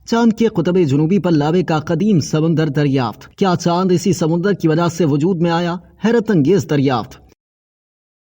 चांद के कुतुब जुनूबी पर लावे का कदीम समंदर दरियाफ्त। क्या चांद इसी समुद्र की वजह से वजूद में आया? हैरत अंगेज दरियाफ्त।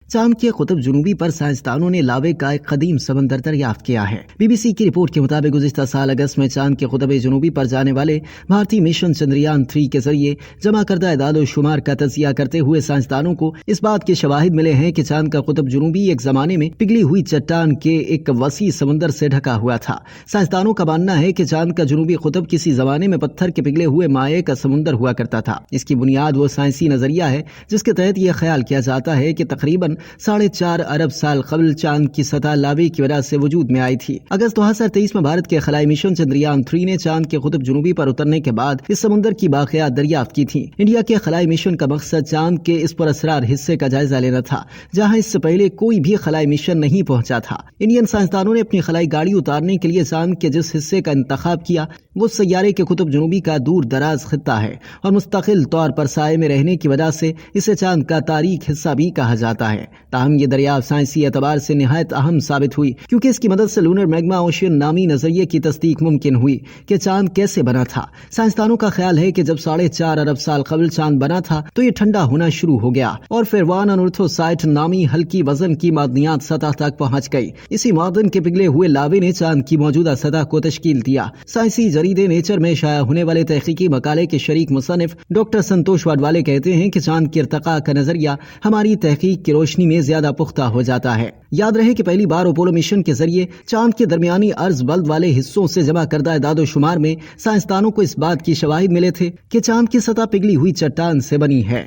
चांद के कुतुब जुनूबी पर साइंसदानों ने लावे का एक कदीम समंदर दरियाफ्त किया है। बीबीसी की रिपोर्ट के मुताबिक गुज़िश्ता साल अगस्त में चांद के कुतुब जुनूबी पर जाने वाले भारतीय मिशन चंद्रयान 3 के जरिए जमा करदा इदाद शुमार का तजिया करते हुए साइंसदानों को इस बात के शवाहिद मिले हैं कि चांद का कुतुब जुनूबी एक जमाने में पिघली हुई चट्टान के एक वसी समुद्र से ढका हुआ था। साइंसदानों का मानना है कि चांद का जुनूबी कुतुब किसी जमाने में पत्थर के पिघले हुए माए का समुद्र हुआ करता था। इसकी बुनियाद वो साइंसी नजरिया है जिसके तहत यह ख्याल किया जाता है कि तकरीबन 4.5 अरब साल कबल चांद की सतह लावे की वजह से वजूद में आई थी। अगस्त 2023 में भारत के खलाई मिशन चंद्रयान 3 ने चांद के कुतुब जुनूबी पर उतरने के बाद इस समुद्र की बाक़ियात दरियाफ्त की थी। इंडिया के खलाई मिशन का मकसद चांद के इस पुरअसरार हिस्से का जायजा लेना था जहां इससे पहले कोई भी खलाई मिशन नहीं पहुंचा था। इंडियन साइंसदानों ने अपनी खलाई गाड़ी उतारने के लिए चांद के जिस हिस्से का इंतखाब किया वो सैयारे के कुतुब जुनूबी का दूर दराज खित्ता है और मुस्तकिल तौर पर साए में रहने की वजह से इसे चांद का तारीख हिस्सा भी कहा जाता है। ताहम ये दरियाफ्त साइंसी एतबार से निहायत अहम साबित हुई क्योंकि इसकी मदद से लूनर मैग्मा ओशियन नामी नजरिए की तस्दीक मुमकिन हुई कि चांद कैसे बना था। साइंसदानों का ख्याल है कि जब 4.5 अरब साल कबल चांद बना था तो ये ठंडा होना शुरू हो गया और फिर वान अनर्थोसाइट नामी हल्की वजन की मादनियात सतह तक पहुंच गई। इसी मादन के पिघले हुए लावे ने चांद की मौजूदा सतह को तश्कील दिया। साइंसी जरीदे नेचर में शाया होने वाले तहकीकी मकाले के शरीक मुसन्निफ डॉक्टर संतोष वाडवाले कहते हैं कि चांद के इर्तका का नजरिया हमारी तहकीक की रोशनी में ज्यादा पुख्ता हो जाता है। याद रहे कि पहली बार अपोलो मिशन के जरिए चांद के दरमियानी अर्ज बल्द वाले हिस्सों से जमा करदा इदाद शुमार में साइंसदानों को इस बात की शवाहिद मिले थे कि चांद की सतह पिघली हुई चट्टान से बनी है।